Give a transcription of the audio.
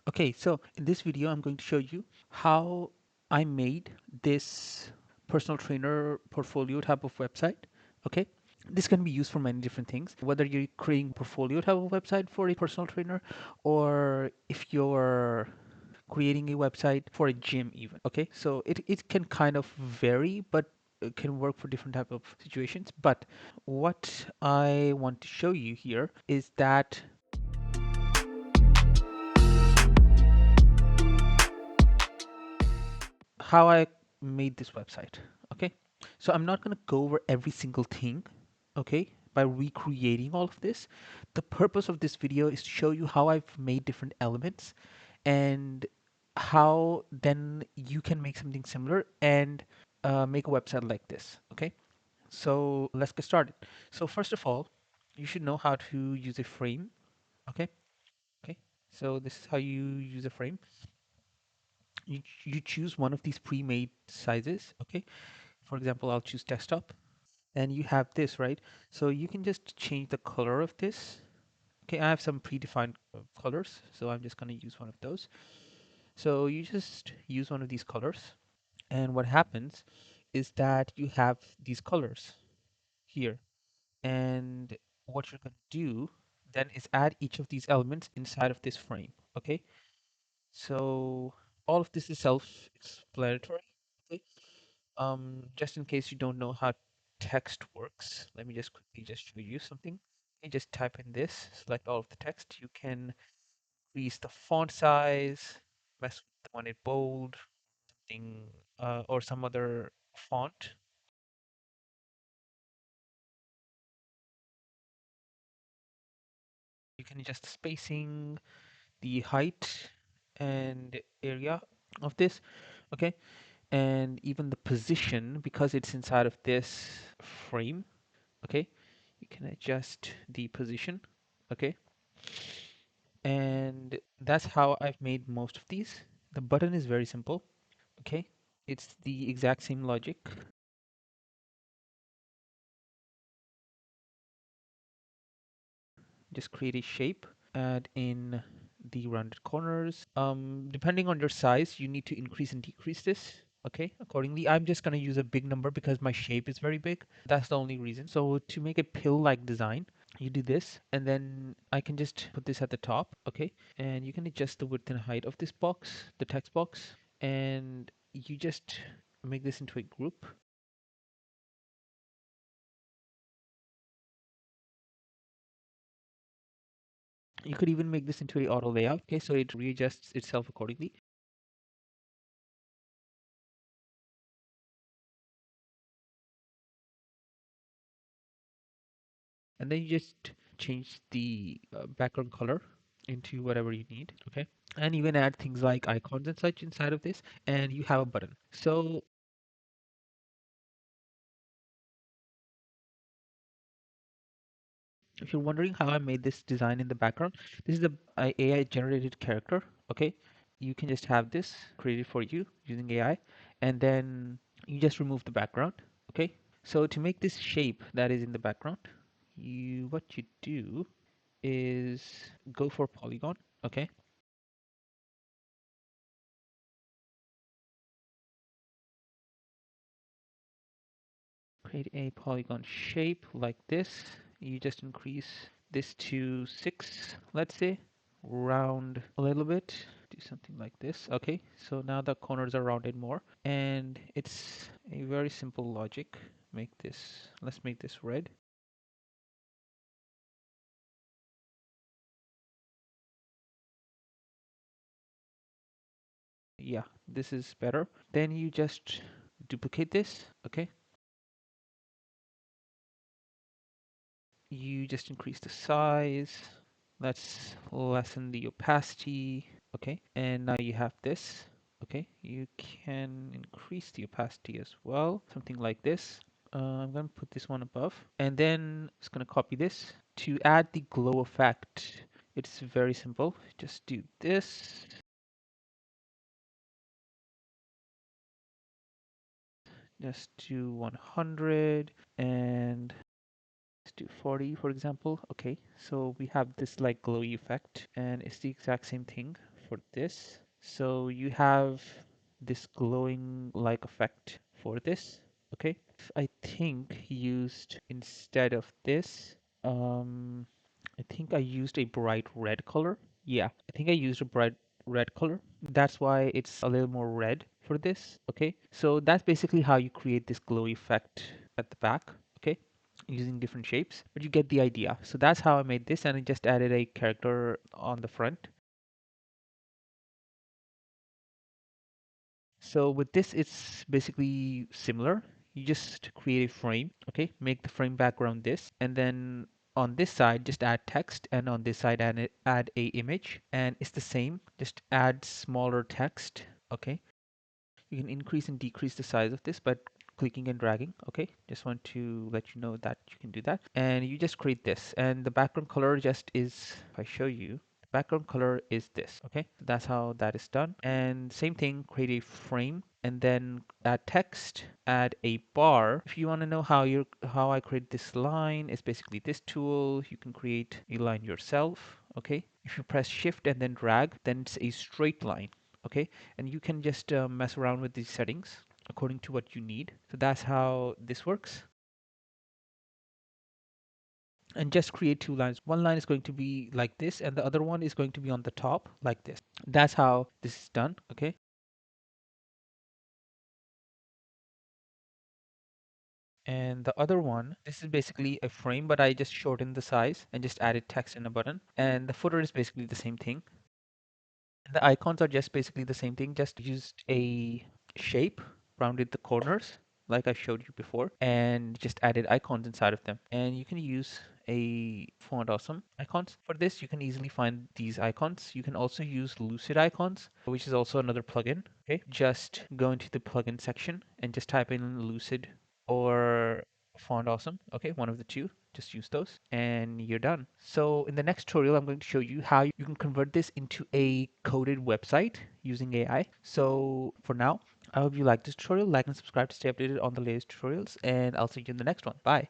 Okay, so in this video, I'm going to show you how I made this personal trainer portfolio type of website. Okay, this can be used for many different things, whether you're creating portfolio type of website for a personal trainer, or if you're creating a website for a gym even. Okay, so it can kind of vary, but it can work for different type of situations. But what I want to show you here is that how I made this website. Okay, so I'm not going to go over every single thing, okay, by recreating all of this. The purpose of this video is to show you how I've made different elements and how then you can make something similar and make a website like this. Okay, so let's get started. So first of all, you should know how to use a frame. Okay, okay, so this is how you use a frame. You choose one of these pre-made sizes. Okay, for example, I'll choose desktop, and you have this, right? So you can just change the color of this. Okay, I have some predefined colors, so I'm just going to use one of those. So you just use one of these colors, and what happens is that you have these colors here, and what you're going to do then is add each of these elements inside of this frame. Okay, so all of this is self-explanatory. Okay, just in case you don't know how text works, let me just quickly just show you something. You just type in this, select all of the text. You can increase the font size, mess with the one in bold, something, or some other font. You can adjust the spacing, the height, and area of this. Okay, and even the position because it's inside of this frame. Okay, you can adjust the position. Okay, and that's how I've made most of these. The button is very simple. Okay, it's the exact same logic. Just create a shape, add in the rounded corners. Depending on your size, you need to increase and decrease this. Okay, accordingly. I'm just gonna use a big number because my shape is very big. That's the only reason. So to make a pill-like design, you do this, and then I can just put this at the top. Okay, and you can adjust the width and height of this box, the text box, and you just make this into a group. You could even make this into a auto layout. Okay, so it readjusts itself accordingly. And then you just change the background color into whatever you need. Okay, and even add things like icons and such inside of this, and you have a button. So if you're wondering how I made this design in the background, this is the AI generated character. Okay, you can just have this created for you using AI, and then you just remove the background. Okay, so to make this shape that is in the background, what you do is go for polygon. Okay, create a polygon shape like this. You just increase this to 6, let's say, round a little bit, do something like this. Okay, so now the corners are rounded more, and it's a very simple logic. Let's make this red. Yeah, this is better. Then you just duplicate this. Okay, you just increase the size. Let's lessen the opacity. Okay, and now you have this. Okay, you can increase the opacity as well, something like this. I'm going to put this one above, and then it's going to copy this. To add the glow effect, it's very simple. Just do this. Just do 100 and let's do 40, for example. Okay, so we have this like glowy effect, and it's the exact same thing for this. So you have this glowing like effect for this. Okay. I think he used instead of this, I think I used a bright red color. Yeah, I think I used a bright red color. That's why it's a little more red for this. Okay. So that's basically how you create this glow effect at the back. Okay, using different shapes, but you get the idea. So that's how I made this, and I just added a character on the front. So with this, it's basically similar. You just create a frame, okay? Make the frame background this, and then on this side, just add text, and on this side, add a image, and it's the same. Just add smaller text, okay? You can increase and decrease the size of this by clicking and dragging. Okay, just want to let you know that you can do that. And you just create this, and the background color just is, if I show you, the background color is this. Okay, that's how that is done. And same thing, create a frame and then add text, add a bar. If you want to know how I create this line, it's basically this tool. You can create a line yourself. Okay, if you press shift and then drag, then it's a straight line. Okay, and you can just mess around with these settings according to what you need. So that's how this works. And just create two lines. One line is going to be like this, and the other one is going to be on the top like this. That's how this is done. Okay. And the other one, this is basically a frame, but I just shortened the size and just added text in a button. And the footer is basically the same thing. And the icons are just basically the same thing, just used a shape, rounded the corners like I showed you before, and just added icons inside of them. And you can use a font awesome icons. For this, you can easily find these icons. You can also use Lucid icons, which is also another plugin. Okay, just go into the plugin section and just type in Lucid or Font Awesome. Okay, one of the two. Just use those and you're done. So in the next tutorial, I'm going to show you how you can convert this into a coded website using AI. So for now, I hope you like this tutorial. Like and subscribe to stay updated on the latest tutorials, and I'll see you in the next one. Bye.